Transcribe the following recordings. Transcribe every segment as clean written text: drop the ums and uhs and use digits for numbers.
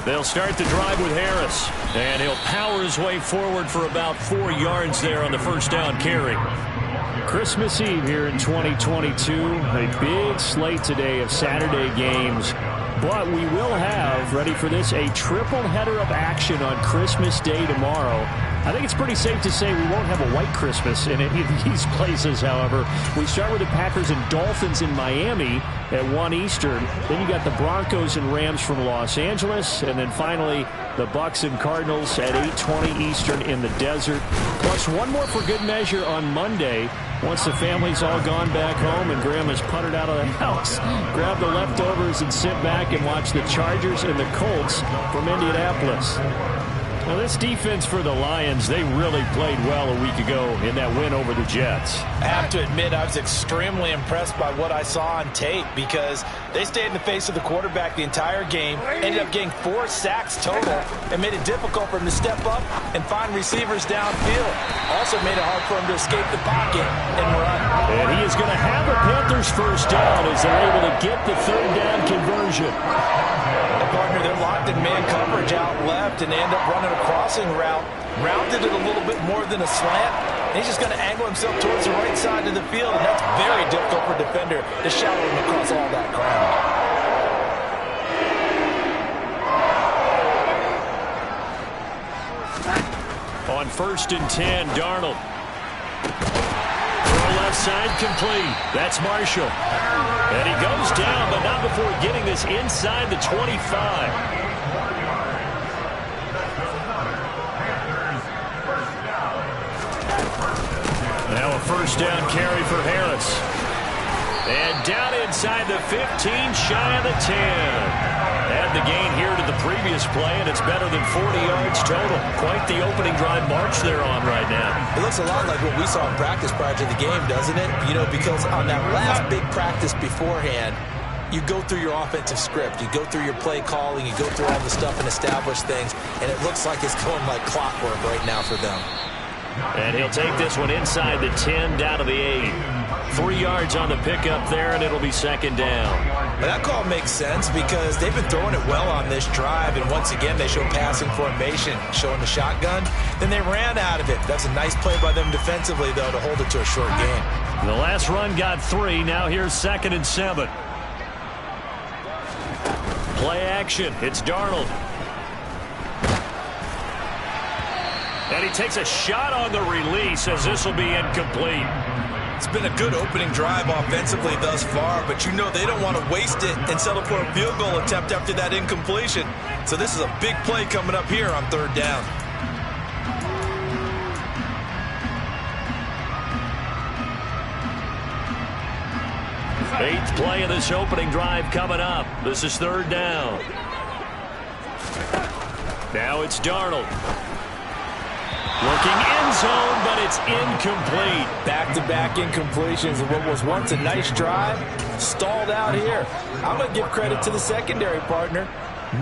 They'll start the drive with Harris. And he'll power his way forward for about 4 yards there on the first down carry. Christmas Eve here in 2022. A big slate today of Saturday games. But we will have, ready for this, a triple header of action on Christmas Day tomorrow. I think it's pretty safe to say we won't have a white Christmas in any of these places, however. We start with the Packers and Dolphins in Miami at 1 Eastern. Then you got the Broncos and Rams from Los Angeles. And then finally, the Bucs and Cardinals at 8:20 Eastern in the desert. Plus one more for good measure on Monday. Once the family's all gone back home and Grandma's puttered out of the house, grab the leftovers and sit back and watch the Chargers and the Colts from Indianapolis. Now, this defense for the Lions, they really played well a week ago in that win over the Jets. I have to admit, I was extremely impressed by what I saw on tape because they stayed in the face of the quarterback the entire game, ended up getting 4 sacks total, and made it difficult for him to step up and find receivers downfield. Also made it hard for him to escape the pocket and run. And he is going to have the Panthers first down as they're able to get the third down conversion. Partner, they're locked in man coverage out left, and they end up running a crossing route. Rounded it a little bit more than a slant. And he's just going to angle himself towards the right side of the field, and that's very difficult for a defender to shadow him across all that ground. On 1st and 10, Darnold. Throw left side complete. That's Marshall. And he goes down, but not before getting this inside the 25. Now a first down carry for Harris. And down inside the 15, shy of the 10. Add the gain here to the previous play, and it's better than 40 yards total. Quite the opening drive march they're on right now. It looks a lot like what we saw in practice prior to the game, doesn't it? You know, because on that last big practice beforehand, you go through your offensive script. You go through your play calling. You go through all the stuff and establish things, and it looks like it's going like clockwork right now for them. And he'll take this one inside the 10, down to the 8. 3 yards on the pickup there, and it'll be second down. But that call makes sense because they've been throwing it well on this drive, and once again they show passing formation, showing the shotgun. Then they ran out of it. That's a nice play by them defensively, though, to hold it to a short game. The last run got 3. Now here's 2nd and 7. Play action. It's Darnold. And he takes a shot on the release as this will be incomplete. It's been a good opening drive offensively thus far, but you know they don't want to waste it and settle for a field goal attempt after that incompletion. So this is a big play coming up here on 3rd down. Eighth play of this opening drive coming up. This is 3rd down. Now it's Darnold. Looking end zone, but it's incomplete. Back-to-back incompletions of what was once a nice drive, stalled out here. I'm going to give credit to the secondary partner.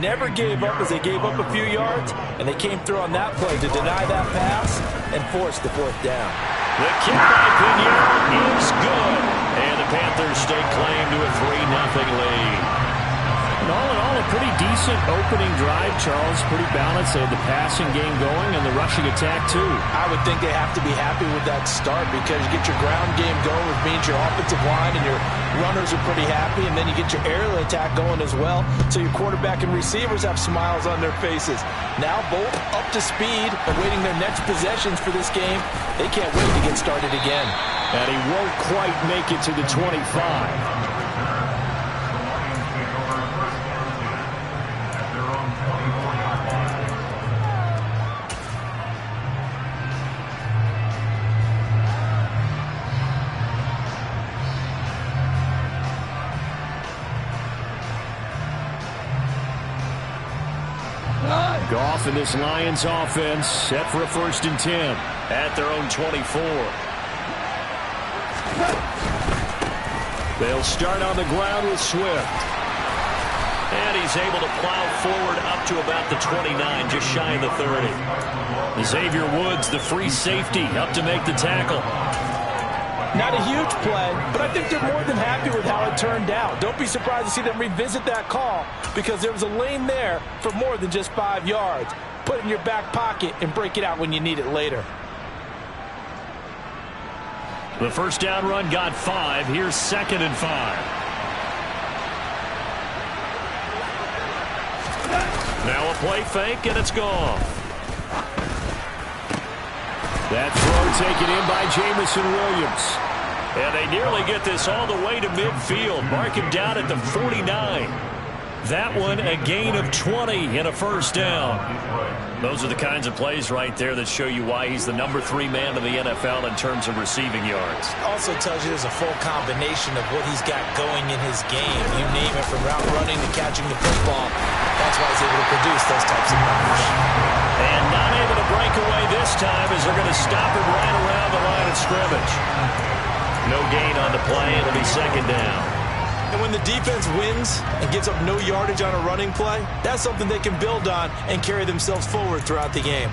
Never gave up as they gave up a few yards, and they came through on that play to deny that pass and force the 4th down. The kick by Pinion is good, and the Panthers stake claim to a 3-0 lead. And all in all, a pretty decent opening drive, Charles. Pretty balanced. They had the passing game going and the rushing attack, too. I would think they have to be happy with that start because you get your ground game going, which means your offensive line and your runners are pretty happy, and then you get your aerial attack going as well, so your quarterback and receivers have smiles on their faces. Now both up to speed, awaiting their next possessions for this game. They can't wait to get started again. And he won't quite make it to the 25. Goff and this Lions offense set for a 1st and 10 at their own 24. They'll start on the ground with Swift. And he's able to plow forward up to about the 29, just shy of the 30. Xavier Woods, the free safety, up to make the tackle. Not a huge play, but I think they're more than happy with how it turned out. Don't be surprised to see them revisit that call because there was a lane there for more than just 5 yards. Put it in your back pocket and break it out when you need it later. The first down run got 5. Here's 2nd and 5. Now a play fake, and it's gone. That throw taken in by Jamison Williams. And they nearly get this all the way to midfield. Mark him down at the 49. That one a gain of 20 and a first down. Those are the kinds of plays right there that show you why he's the number 3 man in the NFL in terms of receiving yards. Also tells you there's a full combination of what he's got going in his game. You name it, from route running to catching the football. That's why he's able to produce those types of numbers. And not able to break away this time as they're going to stop him right around the line of scrimmage. No gain on the play. It'll be 2nd down. And when the defense wins and gives up no yardage on a running play, that's something they can build on and carry themselves forward throughout the game.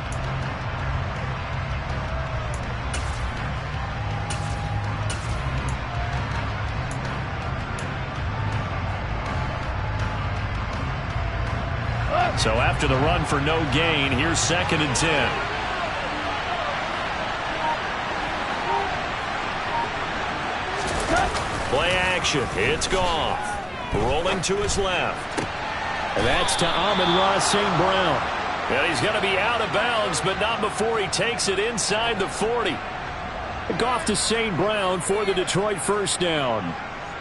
So after the run for no gain, here's 2nd and 10. Play action. It's Goff. Rolling to his left. And that's to Amon-Ra St. Brown. And he's going to be out of bounds, but not before he takes it inside the 40. Goff to St. Brown for the Detroit first down.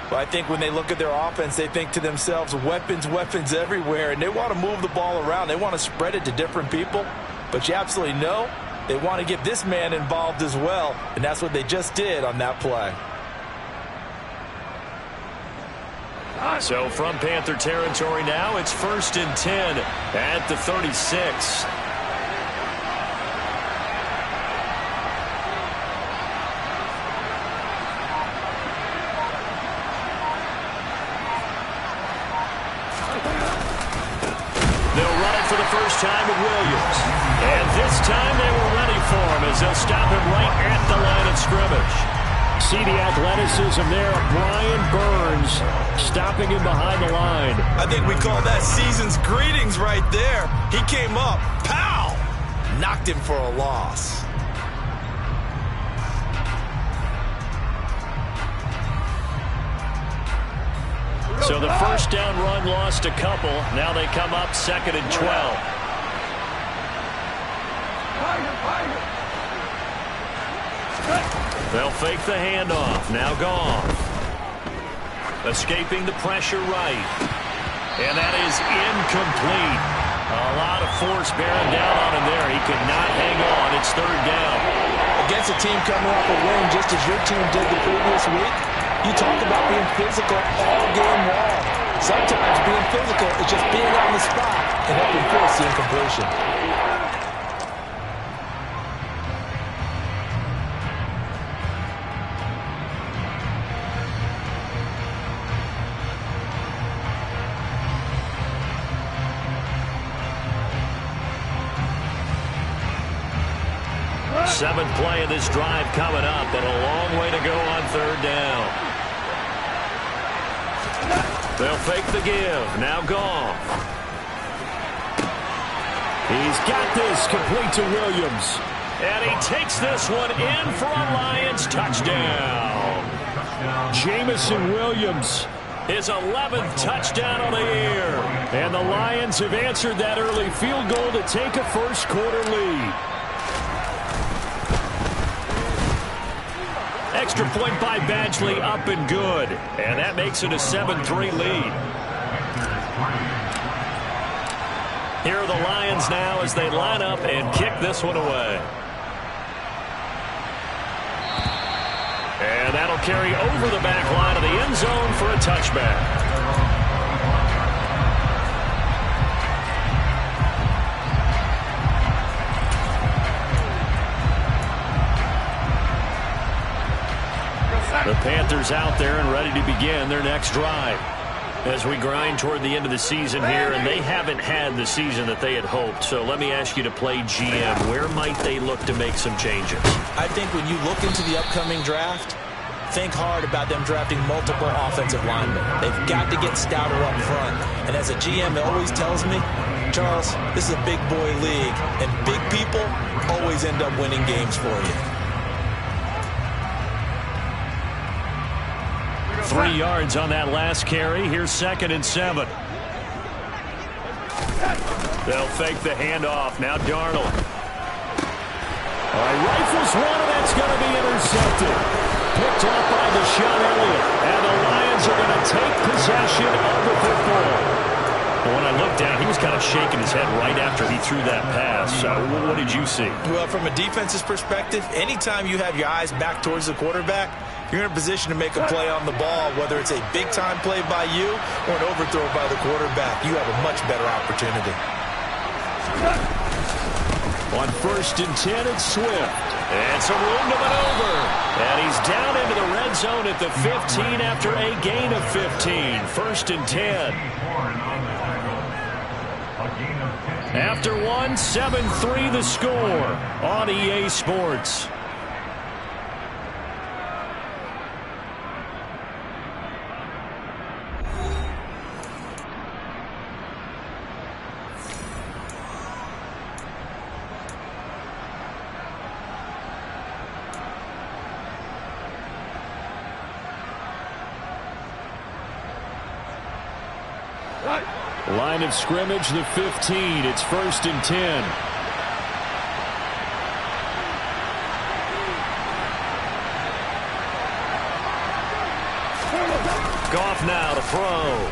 Well, I think when they look at their offense, they think to themselves, weapons, weapons everywhere, and they want to move the ball around. They want to spread it to different people, but you absolutely know they want to get this man involved as well, and that's what they just did on that play. So from Panther territory now, it's 1st and 10 at the 36. Time with Williams. And this time they were ready for him as they'll stop him right at the line of scrimmage. See the athleticism there of Brian Burns stopping him behind the line. I think we call that season's greetings right there. He came up, pow! Knocked him for a loss. So the first down run lost a couple. Now they come up 2nd and 12. They'll fake the handoff. Now Goff. Escaping the pressure right. And that is incomplete. A lot of force bearing down on him there. He could not hang on. It's 3rd down. Against a team coming off a win just as your team did the previous week, you talk about being physical all game long. Sometimes being physical is just being on the spot and helping force the incompletion. Seventh play of this drive coming up, but a long way to go on 3rd down. They'll fake the give. Now Goff. He's got this complete to Williams. And he takes this one in for a Lions touchdown. Jamison Williams, his 11th touchdown on the year. And the Lions have answered that early field goal to take a first quarter lead. Extra point by Badgley, up and good. And that makes it a 7-3 lead. Here are the Lions now as they line up and kick this one away. And that'll carry over the back line of the end zone for a touchback. The Panthers out there and ready to begin their next drive. As we grind toward the end of the season here, and they haven't had the season that they had hoped. So let me ask you to play GM. Where might they look to make some changes? I think when you look into the upcoming draft, think hard about them drafting multiple offensive linemen. They've got to get stouter up front. And as a GM, it always tells me, Charles, this is a big boy league, and big people always end up winning games for you. 3 yards on that last carry. Here's 2nd and 7. They'll fake the handoff. Now Darnold. All right, rifles one, and that's going to be intercepted. Picked off by Deshaun Elliott. And the Lions are going to take possession of the football. But when I looked down, he was kind of shaking his head right after he threw that pass. What did you see? Well, from a defense's perspective, anytime you have your eyes back towards the quarterback, you're in a position to make a play on the ball, whether it's a big-time play by you or an overthrow by the quarterback. You have a much better opportunity. On 1st and 10, it's Swift. And some room to maneuver. And he's down into the red zone at the 15 after a gain of 15. 1st and 10. After 1, 7-3 the score on EA Sports. Line of scrimmage, the 15. It's 1st and 10. Goff now to throw.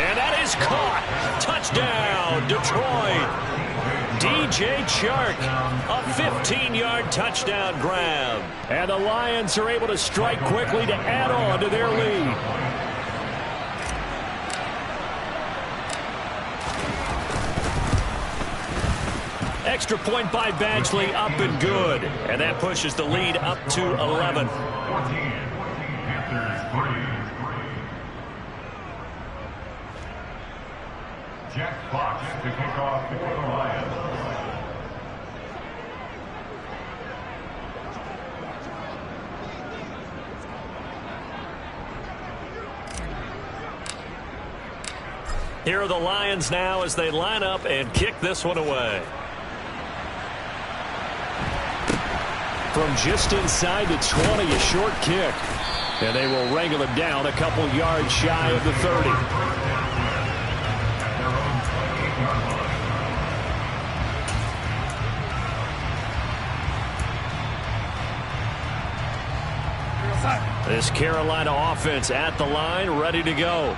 And that is caught. Touchdown, Detroit. DJ Chark, a 15-yard touchdown grab. And the Lions are able to strike quickly to add on to their lead. Extra point by Badgley, up and good. And that pushes the lead up to 11. Jack Fox to kick off the Lions. Here are the Lions now as they line up and kick this one away. From just inside the 20, a short kick. And they will wrangle it down a couple yards shy of the 30. This Carolina offense at the line, ready to go.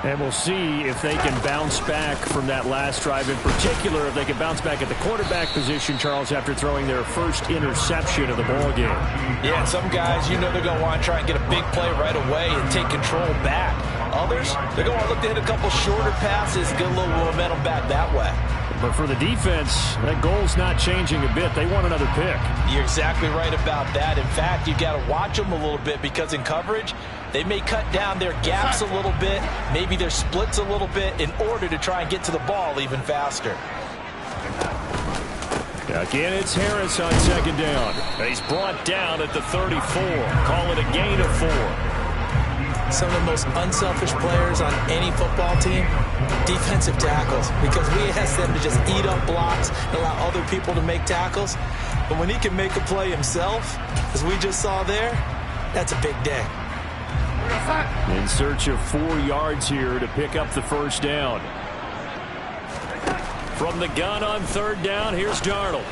And we'll see if they can bounce back from that last drive. In particular, if they can bounce back at the quarterback position, Charles, after throwing their first interception of the ball game. Yeah, and some guys, you know they're going to want to try and get a big play right away and take control back. Others, they're going to want to look to hit a couple shorter passes, get a little momentum back that way. But for the defense, that goal's not changing a bit. They want another pick. You're exactly right about that. In fact, you've got to watch them a little bit because in coverage, they may cut down their gaps a little bit, maybe their splits a little bit in order to try and get to the ball even faster. Again, it's Harris on 2nd down. He's brought down at the 34. Call it a gain of 4. Some of the most unselfish players on any football team, defensive tackles, because we ask them to just eat up blocks and allow other people to make tackles. But when he can make a play himself, as we just saw there, that's a big day. In search of 4 yards here to pick up the first down. From the gun on 3rd down, here's Darnold.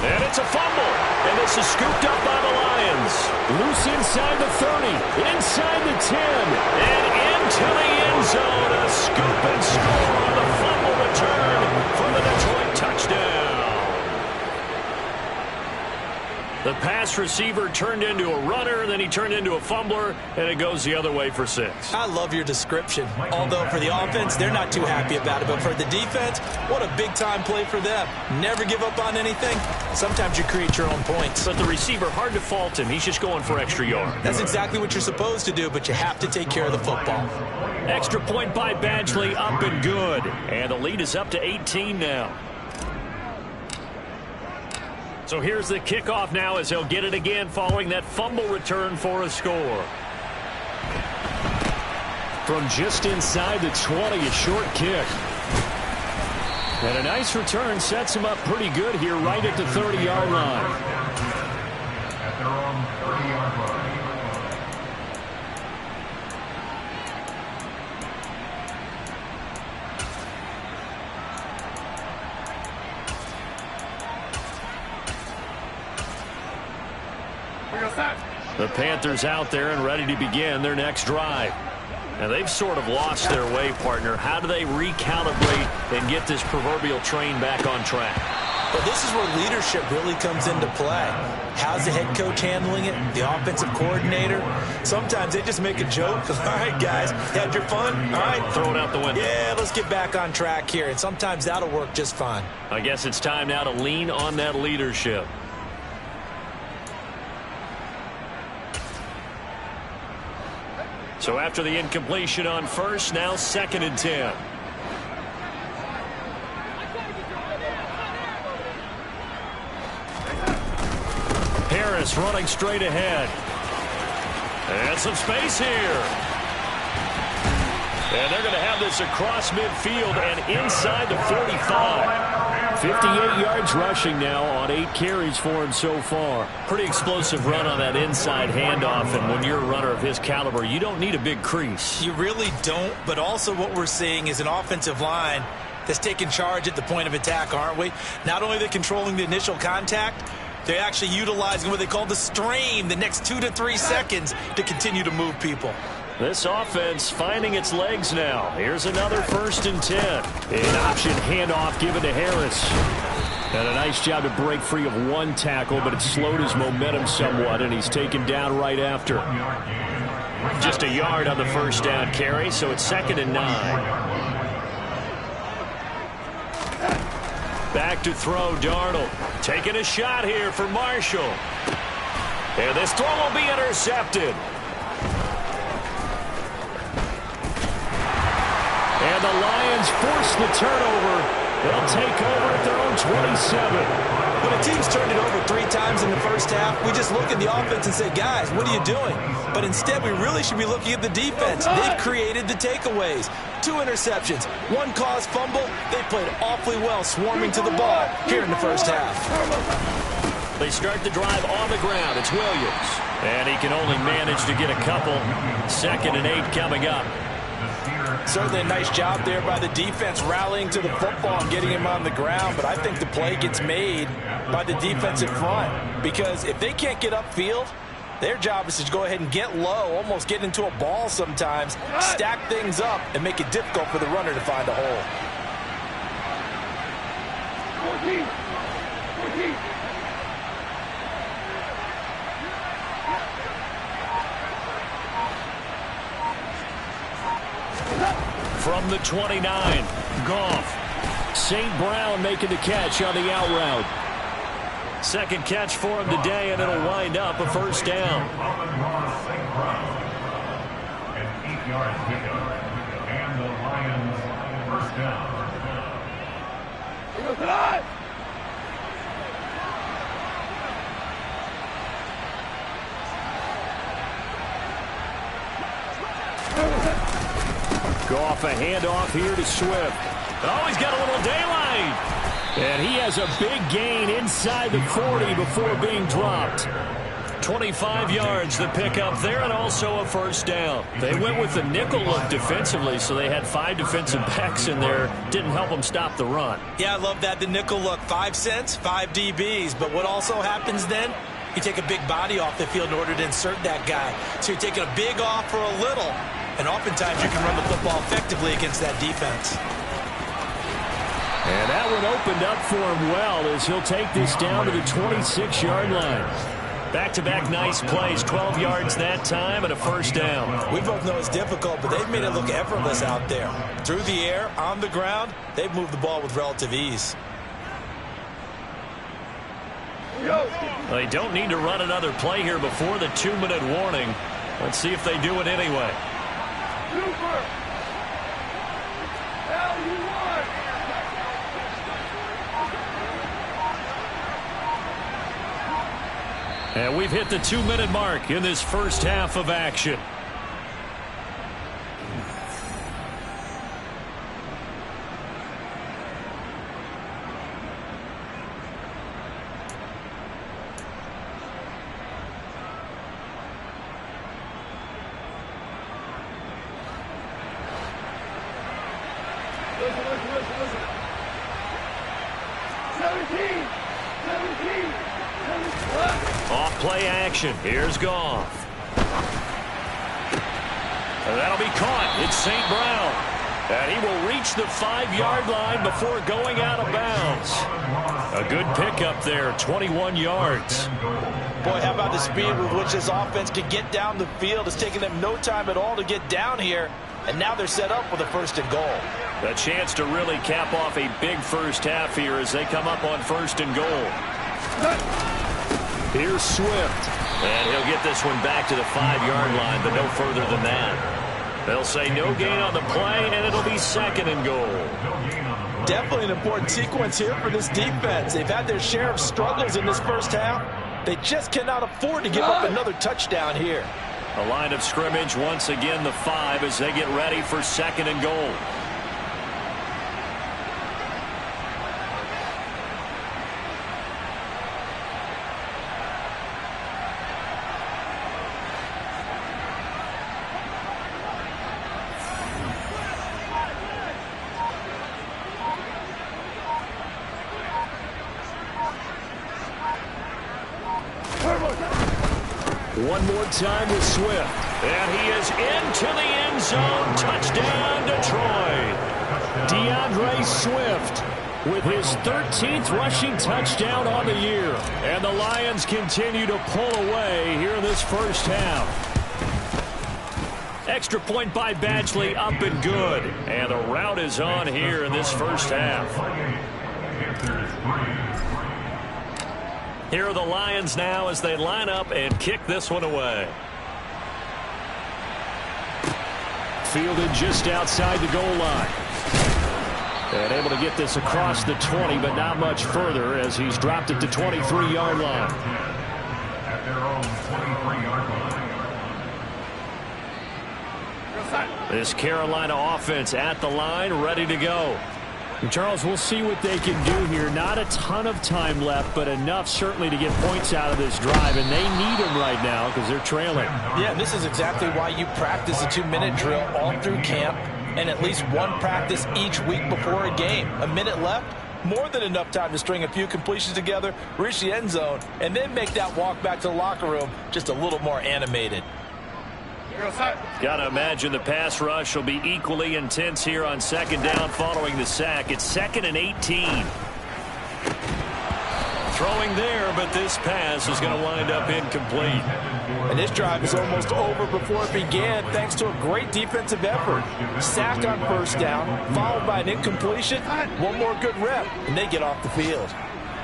And it's a fumble. And this is scooped up by the Lions. Loose inside the 30, inside the 10, and into the end zone. A scoop and score on the fumble return for the Detroit touchdown. The pass receiver turned into a runner, then he turned into a fumbler, and it goes the other way for 6. I love your description. Although for the offense, they're not too happy about it. But for the defense, what a big-time play for them. Never give up on anything. Sometimes you create your own points. But the receiver, hard to fault him. He's just going for extra yards. That's exactly what you're supposed to do, but you have to take care of the football. Extra point by Badgley, up and good. And the lead is up to 18 now. So here's the kickoff now as he'll get it again following that fumble return for a score. From just inside the 20, a short kick. And a nice return sets him up pretty good here right at the 30-yard line. At their own 30-yard line. The Panthers out there and ready to begin their next drive. And they've sort of lost their way, partner. How do they recalibrate and get this proverbial train back on track? Well, this is where leadership really comes into play. How's the head coach handling it? The offensive coordinator? Sometimes they just make a joke. All right, guys, had your fun? All right. Throw it out the window. Yeah, let's get back on track here. And sometimes that'll work just fine. I guess it's time now to lean on that leadership. So after the incompletion on first, now 2nd and 10. Harris running straight ahead. And some space here. And they're going to have this across midfield and inside the 45. 58 yards rushing now on 8 carries for him so far. Pretty explosive run on that inside handoff, and when you're a runner of his caliber, you don't need a big crease. You really don't, but also what we're seeing is an offensive line that's taking charge at the point of attack, aren't we? Not only are they controlling the initial contact, they're actually utilizing what they call the strain the next 2 to 3 seconds to continue to move people. This offense finding its legs now. Here's another 1st and 10. An option handoff given to Harris. And a nice job to break free of one tackle, but it slowed his momentum somewhat, and he's taken down right after. Just a yard on the 1st down carry, so it's 2nd and 9. Back to throw, Darnold. Taking a shot here for Marshall. And this throw will be intercepted. And the Lions force the turnover. They'll take over at their own 27. When a team's turned it over 3 times in the first half, we just look at the offense and say, guys, what are you doing? But instead, we really should be looking at the defense. They've created the takeaways. 2 interceptions, 1 caused fumble. They played awfully well swarming to the ball here in the first half. They start the drive on the ground. It's Williams. And he can only manage to get a couple. 2nd and 8 coming up. Certainly a nice job there by the defense rallying to the football and getting him on the ground, but I think the play gets made by the defensive front because if they can't get upfield, their job is to go ahead and get low, almost get into a ball sometimes, stack things up, and make it difficult for the runner to find a hole. 14. From the 29, Goff. St. Brown making the catch on the out route. 2nd catch for him today, and it'll wind up a 1st down. St. Brown. An 8-yard pickup. And the Lions 1st down. Goff a handoff here to Swift. Oh, he's got a little daylight. And he has a big gain inside the 40 before being dropped. 25 yards the pickup there, and also a 1st down. They went with the nickel look defensively, so they had 5 defensive backs in there. Didn't help them stop the run. Yeah, I love that, the nickel look. 5 cents, 5 DBs. But what also happens then? You take a big body off the field in order to insert that guy. So you're taking a big off for a little. And oftentimes you can run the football effectively against that defense. And that one opened up for him well as he'll take this down to the 26-yard line. Back-to-back nice plays, 12 yards that time and a 1st down. We both know it's difficult, but they've made it look effortless out there. Through the air, on the ground, they've moved the ball with relative ease. They don't need to run another play here before the 2-minute warning. Let's see if they do it anyway. And we've hit the 2-minute mark in this first half of action. Off play action. Here's Goff. And that'll be caught. It's St. Brown. And he will reach the 5-yard line before going out of bounds. A good pickup there, 21 yards. Boy, how about the speed with which this offense can get down the field? It's taking them no time at all to get down here. And now they're set up with a 1st and goal. A chance to really cap off a big first half here as they come up on 1st and goal. Here's Swift. And he'll get this one back to the 5-yard line, but no further than that. They'll say no gain on the play, and it'll be 2nd and goal. Definitely an important sequence here for this defense. They've had their share of struggles in this first half. They just cannot afford to give up another touchdown here. A line of scrimmage, once again the 5 as they get ready for 2nd and goal. One more time with Swift. And he is into the end zone. Touchdown, Detroit. DeAndre Swift with his 13th rushing touchdown on the year. And the Lions continue to pull away here in this first half. Extra point by Badgley, up and good. And the route is on here in this first half. Here are the Lions now as they line up and kick this one away. Fielded just outside the goal line. And able to get this across the 20, but not much further as he's dropped it to 23-yard line. At their own 23-yard line. This Carolina offense at the line, ready to go. Charles, we'll see what they can do here. Not a ton of time left, but enough certainly to get points out of this drive, and they need them right now because they're trailing. Yeah, this is exactly why you practice a 2-minute drill all through camp and at least one practice each week before a game. A minute left, more than enough time to string a few completions together, reach the end zone, and then make that walk back to the locker room just a little more animated. Got to imagine the pass rush will be equally intense here on 2nd down following the sack. It's 2nd and 18. Throwing there, but this pass is going to wind up incomplete. And this drive is almost over before it began thanks to a great defensive effort. Sack on 1st down, followed by an incompletion. One more good rep, and they get off the field.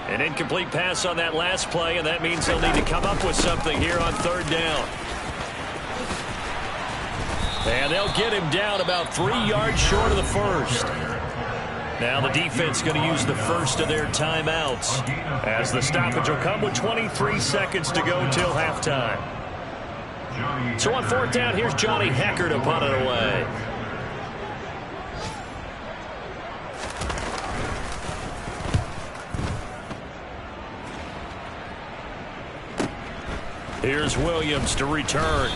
An incomplete pass on that last play, and that means they'll need to come up with something here on 3rd down. And they'll get him down about 3 yards short of the 1st. Now the defense going to use the first of their timeouts as the stoppage will come with 23 seconds to go till halftime. So on 4th down, here's Johnny Hecker to punt it away. Here's Williams to return.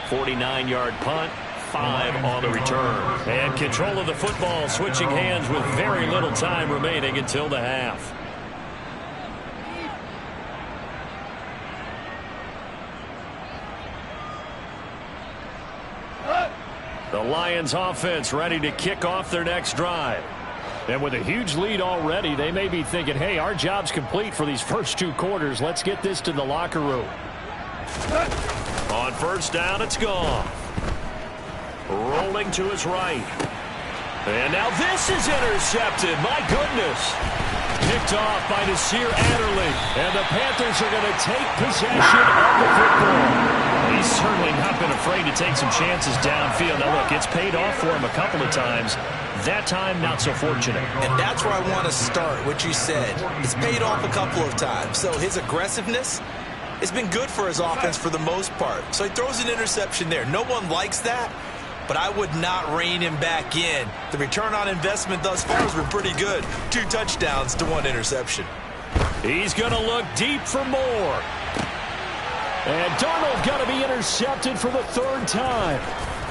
49-yard punt, 5 on the return. And control of the football, switching hands with very little time remaining until the half. The Lions offense ready to kick off their next drive. And with a huge lead already, they may be thinking, hey, our job's complete for these first 2 quarters. Let's get this to the locker room. On 1st down, it's gone. Rolling to his right. And now this is intercepted. My goodness. Picked off by Nasir Adderley. And the Panthers are going to take possession of the football. He's certainly not been afraid to take some chances downfield. Now, look, it's paid off for him a couple of times. That time, not so fortunate. And that's where I want to start, what you said. It's paid off a couple of times. So his aggressiveness, it's been good for his offense for the most part. So he throws an interception there. No one likes that, but I would not rein him back in. The return on investment thus far has been pretty good. 2 touchdowns to 1 interception. He's going to look deep for more. And Darnold going to be intercepted for the 3rd time.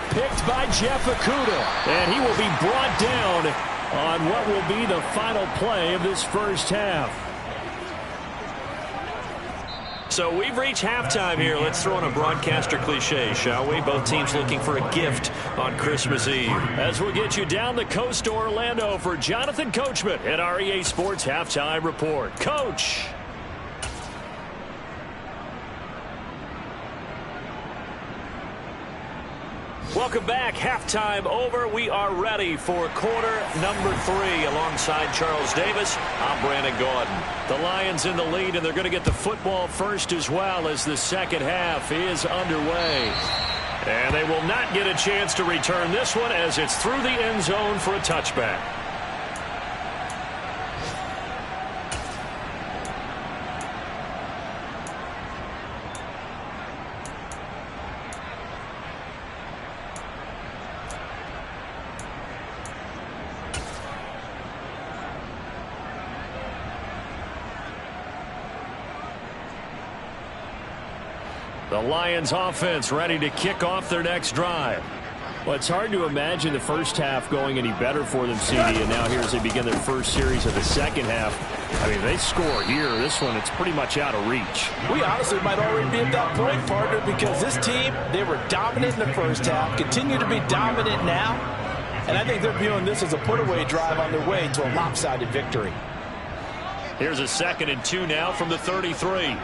Picked by Jeff Okudah. And he will be brought down on what will be the final play of this first half. So we've reached halftime here. Let's throw in a broadcaster cliche, shall we? Both teams looking for a gift on Christmas Eve. As we'll get you down the coast to Orlando for Jonathan Coachman at our EA Sports Halftime Report. Coach. Welcome back. Halftime over. We are ready for quarter number 3 alongside Charles Davis. I'm Brandon Gaudin. The Lions in the lead, and they're going to get the football first as well as the second half is underway. And they will not get a chance to return this one as it's through the end zone for a touchback. The Lions offense ready to kick off their next drive. Well, it's hard to imagine the first half going any better for them, CD, and now here as they begin their first series of the second half. I mean, they score here. This one, it's pretty much out of reach. We honestly might already be at that point, partner, because this team, they were dominant in the first half, continue to be dominant now, and I think they're viewing this as a put-away drive on their way to a lopsided victory. Here's a 2nd and 2 now from the 33.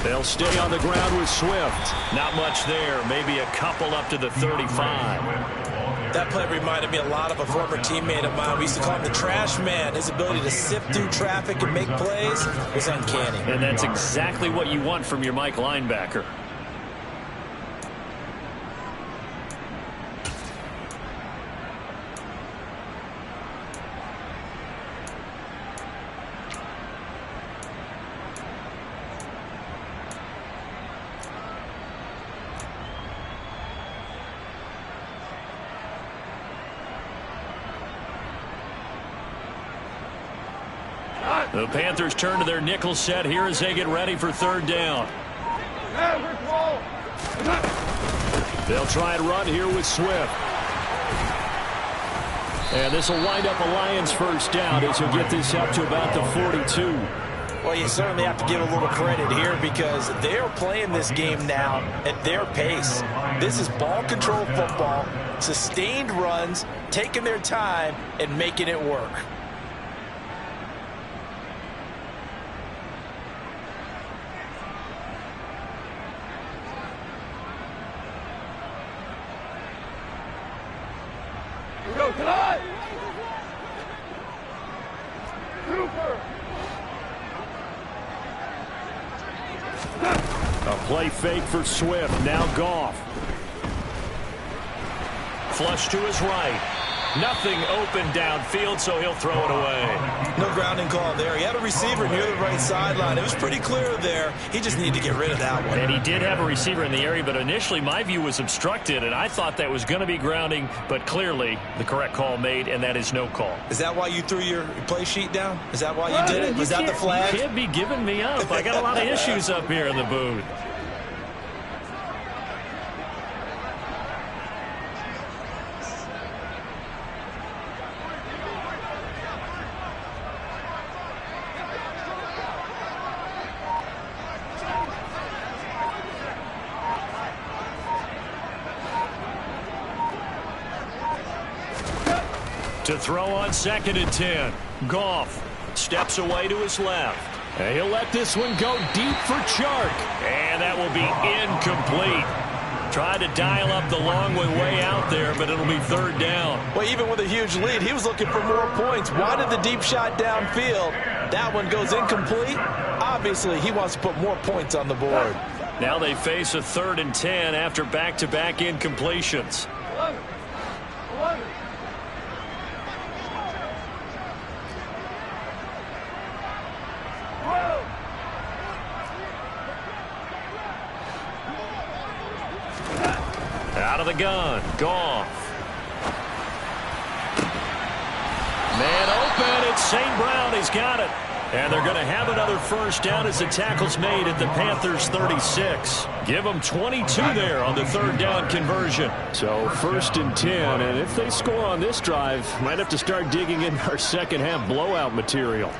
They'll stay on the ground with Swift. Not much there. Maybe a couple up to the 35. That play reminded me a lot of a former teammate of mine. We used to call him the trash man. His ability to sift through traffic and make plays was uncanny. And that's exactly what you want from your Mike linebacker. The Panthers turn to their nickel set here as they get ready for 3rd down. They'll try and run here with Swift. And this will wind up a Lions first down as he'll get this up to about the 42. Well, you certainly have to give a little credit here because they're playing this game now at their pace. This is ball control football, sustained runs, taking their time, and making it work. A play fake for Swift. Now Goff. Flush to his right. Nothing open downfield, so he'll throw it away. No grounding call there. He had a receiver near the right sideline. It was pretty clear there. He just needed to get rid of that one. And he did have a receiver in the area, but initially my view was obstructed, and I thought that was going to be grounding, but clearly the correct call made, and that is no call. Is that why you threw your play sheet down? Is that why you did it? Was that the flag? You can't be giving me up. I got a lot of issues up here in the booth. To throw on 2nd and 10. Goff steps away to his left. And he'll let this one go deep for Chark. And that will be incomplete. Tried to dial up the long way out there, but it'll be 3rd down. Well, even with a huge lead, he was looking for more points. Wanted the deep shot downfield. That one goes incomplete. Obviously, he wants to put more points on the board. Now they face a 3rd and 10 after back-to-back incompletions. Out of the gun, Goff. Man open, it's St. Brown, he's got it. And they're going to have another first down as the tackle's made at the Panthers' 36. Give them 22 there on the third down conversion. So 1st and 10, and if they score on this drive, might have to start digging in our second half blowout material.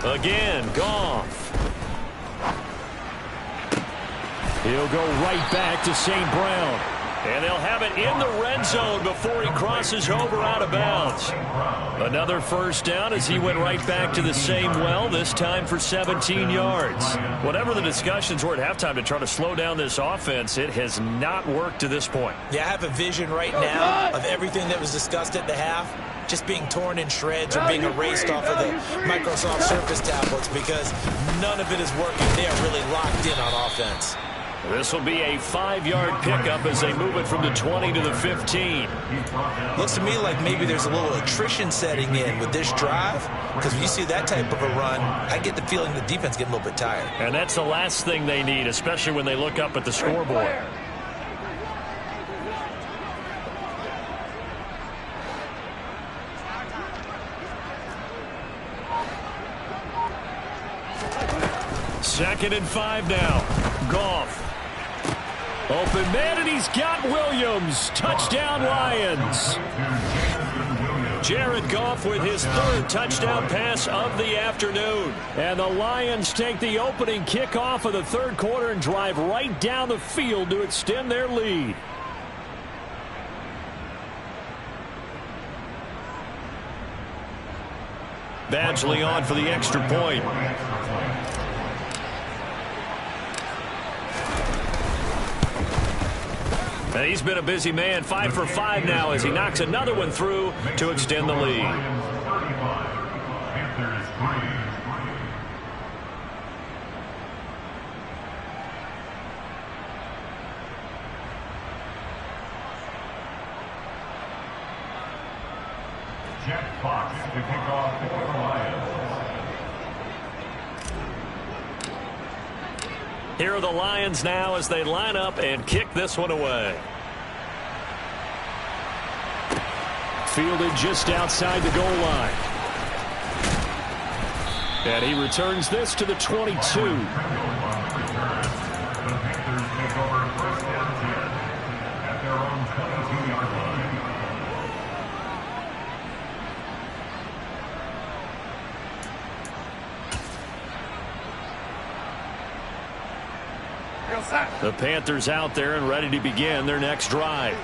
Again, Goff. He'll go right back to St. Brown. And they'll have it in the red zone before he crosses over out of bounds. Another first down as he went right back to the same well, this time for 17 yards. Whatever the discussions were at halftime to try to slow down this offense, it has not worked to this point. Yeah, I have a vision right now of everything that was discussed at the half just being torn in shreds or being erased off of the Microsoft Surface tablets because none of it is working. They are really locked in on offense. This will be a 5-yard pickup as they move it from the 20 to the 15. Looks to me like maybe there's a little attrition setting in with this drive, because when you see that type of a run, I get the feeling the defense getting a little bit tired. And that's the last thing they need, especially when they look up at the scoreboard. Second and 5 now. Goff. Open man, and he's got Williams. Touchdown, Lions. Jared Goff with his 3rd touchdown pass of the afternoon. And the Lions take the opening kickoff of the 3rd quarter and drive right down the field to extend their lead. Badgley on for the extra point. And he's been a busy man, 5 for 5 now as he knocks another one through to extend the lead. Jack Fox to kick off for the Lions. Here are the Lions now as they line up and kick this one away. Fielded just outside the goal line. And he returns this to the 22. The Panthers out there and ready to begin their next drive.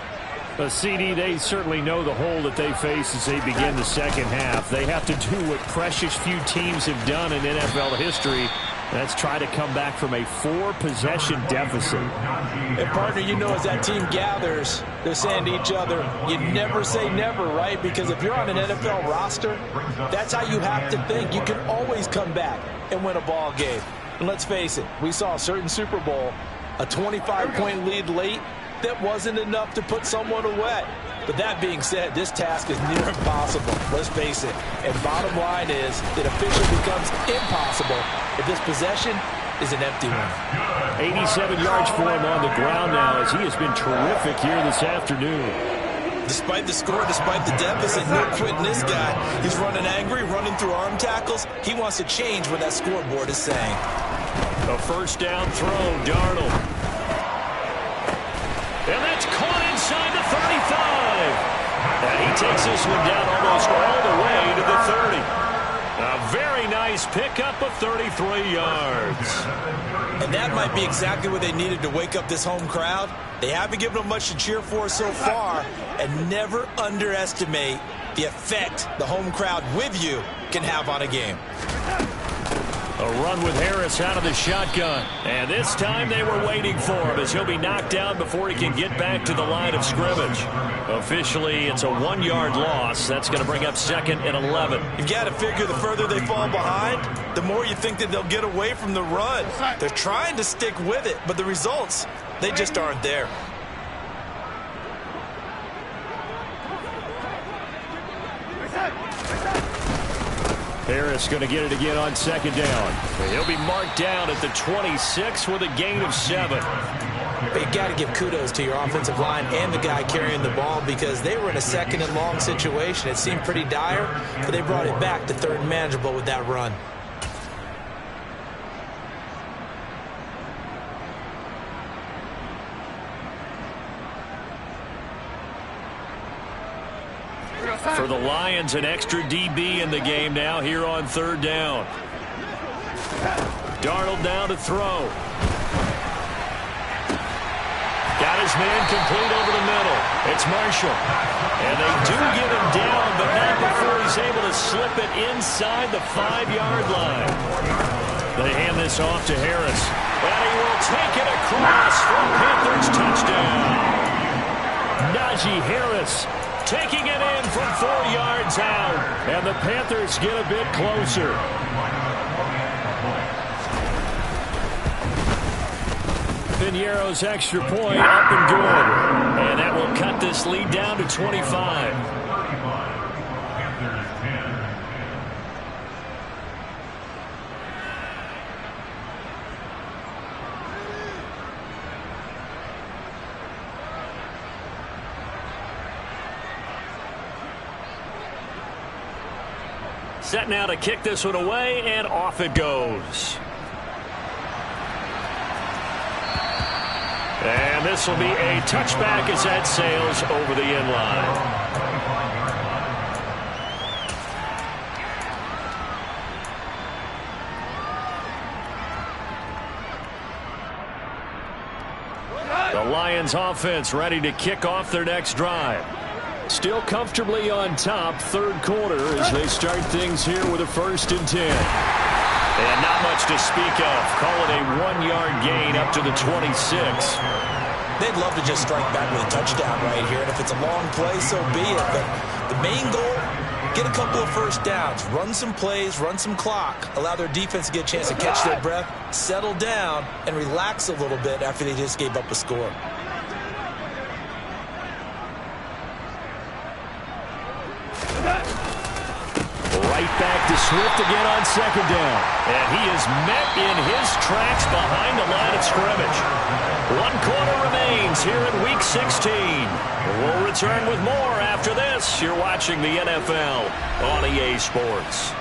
A CD, they certainly know the hole that they face as they begin the second half. They have to do what precious few teams have done in NFL history. That's try to come back from a 4-possession deficit. And partner, you know, as that team gathers, they're saying to each other, you never say never, right? Because if you're on an NFL roster, that's how you have to think. You can always come back and win a ball game. And let's face it, we saw a certain Super Bowl, a 25-point lead late, that wasn't enough to put someone away. But that being said, this task is near impossible. Let's face it. And bottom line is, it officially becomes impossible if this possession is an empty one. 87 yards for him on the ground now as he has been terrific here this afternoon. Despite the score, despite the deficit, no quitting this guy. He's running angry, running through arm tackles. He wants to change what that scoreboard is saying. A first down throw, Darnold. And that's caught inside the 35. And he takes this one down almost all the way to the 30. A very nice pickup of 33 yards. And that might be exactly what they needed to wake up this home crowd. They haven't given them much to cheer for so far. And never underestimate the effect the home crowd with you can have on a game. A run with Harris out of the shotgun. And this time they were waiting for him as he'll be knocked down before he can get back to the line of scrimmage. Officially, it's a 1-yard loss. That's going to bring up 2nd and 11. You've got to figure the further they fall behind, the more you think that they'll get away from the run. They're trying to stick with it, but the results, they just aren't there. Harris going to get it again on second down. He'll be marked down at the 26 with a gain of 7. But you got to give kudos to your offensive line and the guy carrying the ball because they were in a second and long situation. It seemed pretty dire, but they brought it back to third and manageable with that run. For the Lions, an extra DB in the game now here on third down. Darnold now to throw. Got his man complete over the middle. It's Marshall. And they do get him down, but not before he's able to slip it inside the 5-yard line. They hand this off to Harris. And he will take it across for a Panthers touchdown. Najee Harris taking it in from 4 yards out. And the Panthers get a bit closer. Piñeiro's extra point up and good. And that will cut this lead down to 25. Set now to kick this one away, and off it goes. And this will be a touchback as that sails over the end line. The Lions offense ready to kick off their next drive. Still comfortably on top, third quarter, as they start things here with a 1st and 10. And not much to speak of. Call it a 1-yard gain up to the 26. They'd love to just strike back with a touchdown right here, and if it's a long play, so be it. But the main goal, get a couple of first downs, run some plays, run some clock, allow their defense to get a chance to catch their breath, settle down, and relax a little bit after they just gave up a score. Right back to Swift again on second down. And he is met in his tracks behind the line of scrimmage. 1 quarter remains here in Week 16. We'll return with more after this. You're watching the NFL on EA Sports.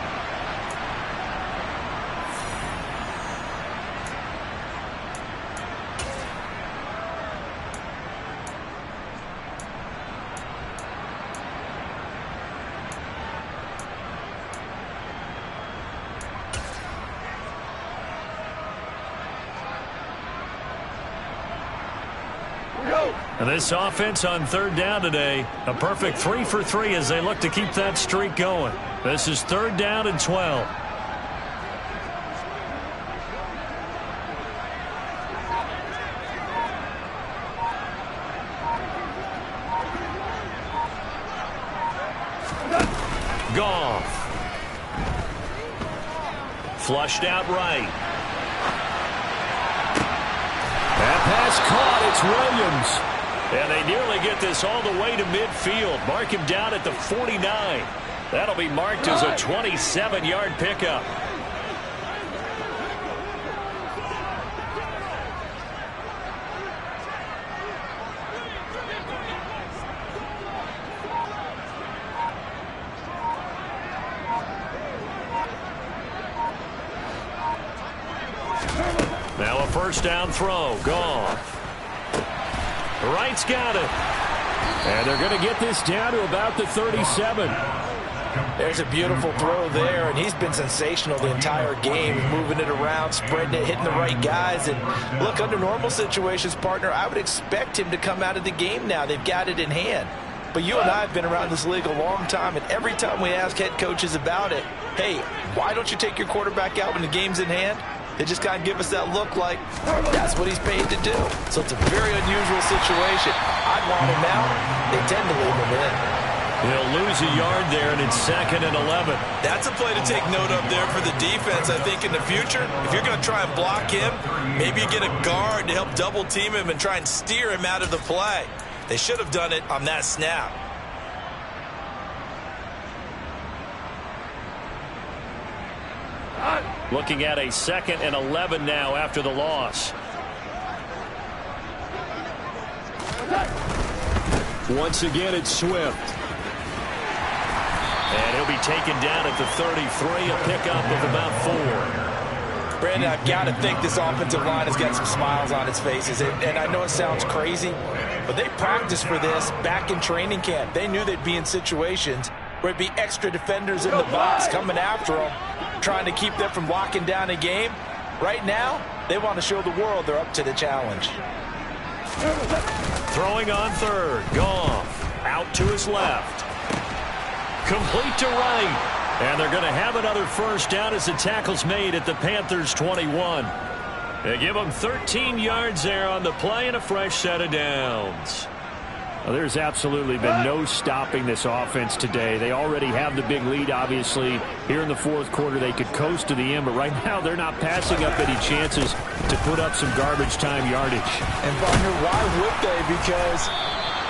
And this offense on third down today, a perfect 3 for 3 as they look to keep that streak going. This is 3rd down and 12. Goff. Flushed out right. That pass caught. It's Williams. And they nearly get this all the way to midfield. Mark him down at the 49. That'll be marked as a 27-yard pickup. Now a 1st down throw. Goff. Wright's got it. And they're going to get this down to about the 37. There's a beautiful throw there, and he's been sensational the entire game, moving it around, spreading it, hitting the right guys. And look, under normal situations, partner, I would expect him to come out of the game now. They've got it in hand. But you and I have been around this league a long time, and every time we ask head coaches about it, hey, why don't you take your quarterback out when the game's in hand? They just kind of give us that look like that's what he's paid to do. So it's a very unusual situation. I'd want him out. They tend to leave him in. They'll lose a yard there, and it's 2nd and 11. That's a play to take note of there for the defense, I think, in the future. If you're going to try and block him, maybe you get a guard to help double team him and try and steer him out of the play. They should have done it on that snap. Looking at a 2nd and 11 now after the loss. Once again, it's Swift. And he'll be taken down at the 33, a pickup of about 4. Brandon, I've got to think this offensive line has got some smiles on its faces. And I know it sounds crazy, but they practiced for this back in training camp. They knew they'd be in situations where it'd be extra defenders in the box coming after them, trying to keep them from locking down a game. Right now, they want to show the world they're up to the challenge. Throwing on 3rd. Goff out to his left. Complete to right. And they're going to have another first down as the tackle's made at the Panthers' 21. They give them 13 yards there on the play and a fresh set of downs. Well, there's absolutely been no stopping this offense today. They already have the big lead, obviously. Here in the 4th quarter, they could coast to the end, but right now they're not passing up any chances to put up some garbage time yardage. And, Wagner, why would they? Because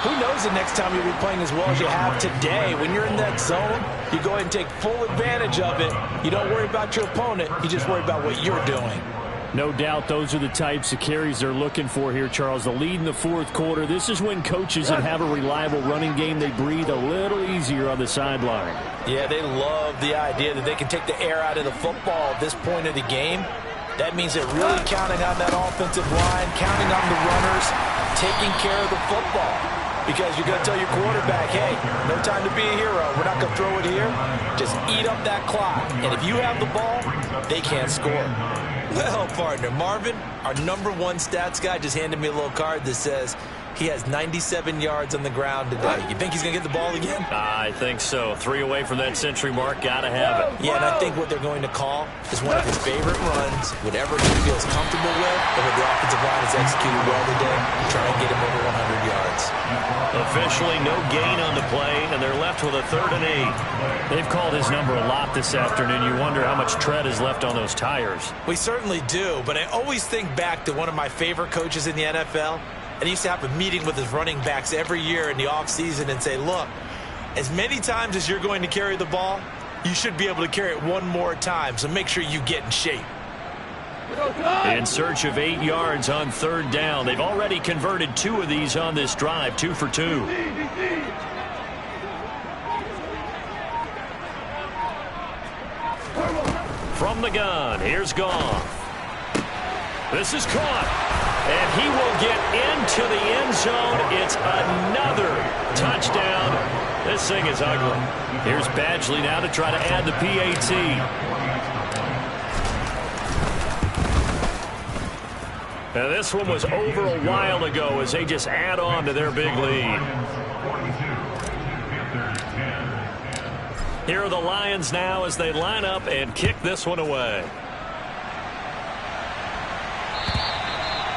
who knows the next time you'll be playing as well as you have today. When you're in that zone, you go ahead and take full advantage of it. You don't worry about your opponent. You just worry about what you're doing. No doubt those are the types of carries they're looking for here, Charles. The lead in the 4th quarter. This is when coaches that have a reliable running game, they breathe a little easier on the sideline. Yeah, they love the idea that they can take the air out of the football at this point of the game. That means they're really counting on that offensive line, counting on the runners, taking care of the football. Because you're going to tell your quarterback, hey, no time to be a hero. We're not going to throw it here. Just eat up that clock. And if you have the ball, they can't score. Well, partner, Marvin, our #1 stats guy, just handed me a little card that says he has 97 yards on the ground today. You think he's going to get the ball again? I think so. 3 away from that century mark. Got to have it. Yeah, and I think what they're going to call is one of his favorite runs, whatever he feels comfortable with, and what the offensive line has executed well today, try and get him over 100 yards. Officially no gain on the play, and they're left with a 3rd and 8. They've called his number a lot this afternoon. You wonder how much tread is left on those tires. We certainly do, but I always think back to one of my favorite coaches in the NFL. And he used to have a meeting with his running backs every year in the offseason and say, look, as many times as you're going to carry the ball, you should be able to carry it one more time, so make sure you get in shape. In search of 8 yards on 3rd down. They've already converted 2 of these on this drive, 2 for 2. From the gun, here's Goff. This is caught. And he will get into the end zone. It's another touchdown. This thing is ugly. Here's Badgley now to try to add the PAT. Now this one was over a while ago as they just add on to their big lead. Here are the Lions now as they line up and kick this one away.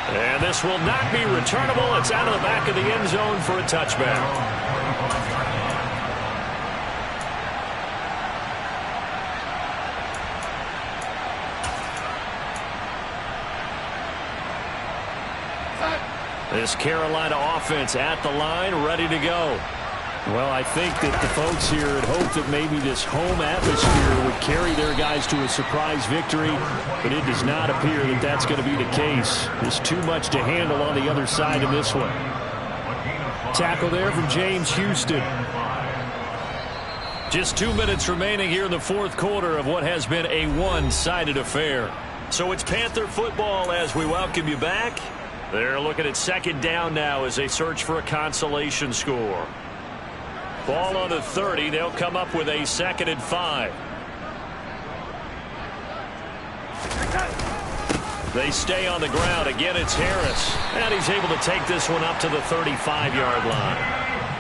And this will not be returnable. It's out of the back of the end zone for a touchback. This Carolina offense at the line, ready to go. Well, I think that the folks here had hoped that maybe this home atmosphere would carry their guys to a surprise victory, but it does not appear that that's going to be the case. There's too much to handle on the other side of this one. Tackle there from James Houston. Just 2 minutes remaining here in the 4th quarter of what has been a one-sided affair. So it's Panther football as we welcome you back. They're looking at 2nd down now as they search for a consolation score. Ball on the 30. They'll come up with a 2nd and 5. They stay on the ground. Again, it's Harris. And he's able to take this one up to the 35-yard line.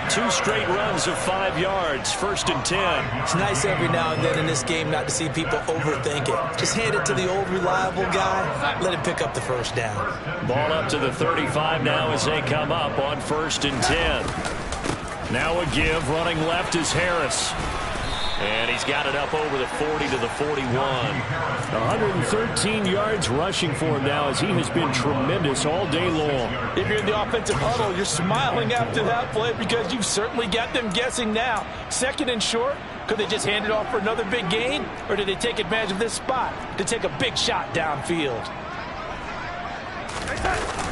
2 straight runs of 5 yards. 1st and 10. It's nice every now and then in this game not to see people overthink it. Just hand it to the old reliable guy. Let him pick up the first down. Ball up to the 35 now as they come up on 1st and 10. Now a give. Running left is Harris. And he's got it up over the 40 to the 41. 113 yards rushing for him now as he has been tremendous all day long. If you're in the offensive huddle, you're smiling after that play because you've certainly got them guessing now. 2nd and short, Could they just hand it off for another big gain? Or did they take advantage of this spot to take a big shot downfield?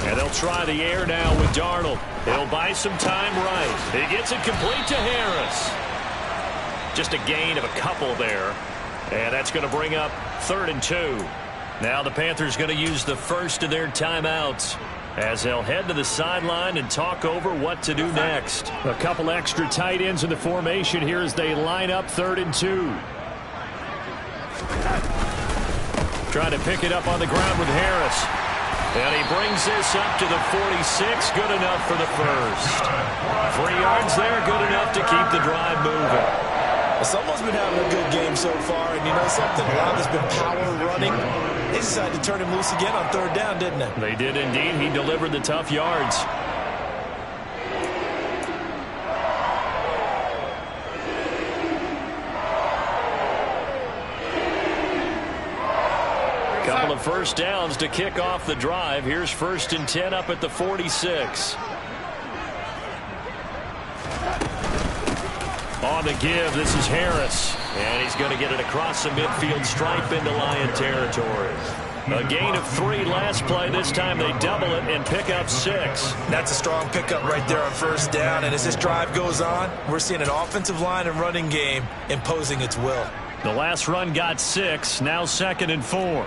And they'll try the air now with Darnold. He'll buy some time right. He gets it complete to Harris. Just a gain of a couple there. And that's going to bring up 3rd and 2. Now the Panthers going to use the first of their timeouts as they'll head to the sideline and talk over what to do next. A couple extra tight ends in the formation here as they line up 3rd and 2. Trying to pick it up on the ground with Harris. And he brings this up to the 46. Good enough for the first. 3 yards there, good enough to keep the drive moving. Someone's been having a good game so far, and you know something? A lot has been power running. They decided to turn him loose again on 3rd down, didn't they? They did indeed. He delivered the tough yards. Couple of first downs to kick off the drive. Here's 1st and 10 up at the 46. On the give, this is Harris. And he's going to get it across the midfield stripe into Lion territory. A gain of 3 last play. This time they double it and pick up 6. That's a strong pickup right there on 1st down. And as this drive goes on, we're seeing an offensive line and running game imposing its will. The last run got 6. Now 2nd and 4.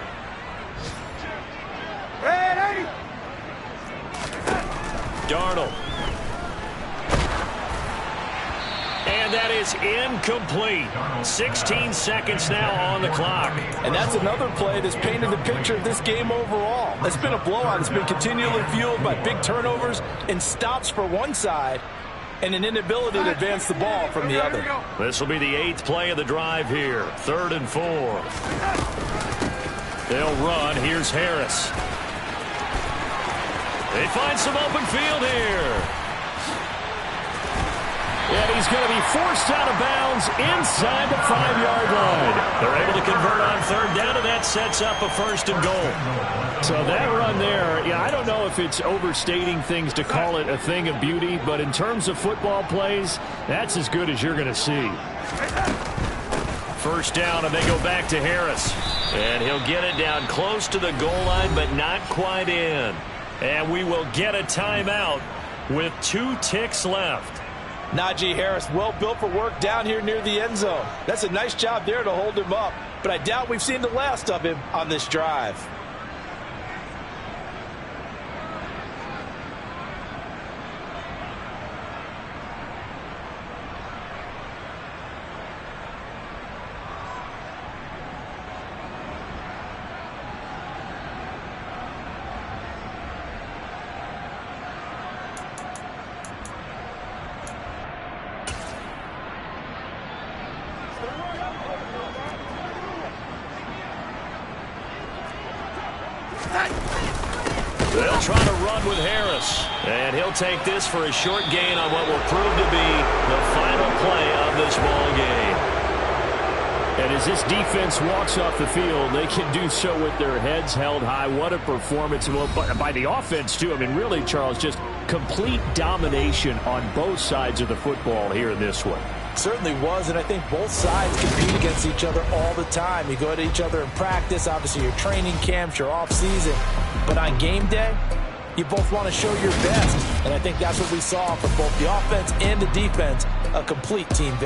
Darnold. And that is incomplete. 16 seconds now on the clock. And that's another play that's painted the picture of this game overall. It's been a blowout. It's been continually fueled by big turnovers and stops for one side and an inability to advance the ball from the other. This will be the 8th play of the drive here. 3rd and 4. They'll run. Here's Harris. They find some open field here. And he's going to be forced out of bounds inside the 5-yard line. They're able to convert on 3rd down, and that sets up a 1st and goal. So that run there, I don't know if it's overstating things to call it a thing of beauty, but in terms of football plays, that's as good as you're going to see. 1st down, and they go back to Harris. And he'll get it down close to the goal line, but not quite in. And we will get a timeout with 2 ticks left. Najee Harris, well built for work down here near the end zone. That's a nice job there to hold him up, but I doubt we've seen the last of him on this drive. They'll try to run with Harris. And he'll take this for a short gain on what will prove to be the final play of this ball game. And as this defense walks off the field, they can do so with their heads held high. What a performance by the offense, too. I mean, really, Charles, just complete domination on both sides of the football here in this one. Certainly was, and I think both sides compete against each other all the time. You go at each other in practice, obviously your training camps, your off-season. But on game day, you both want to show your best. And I think that's what we saw from both the offense and the defense, a complete team victory.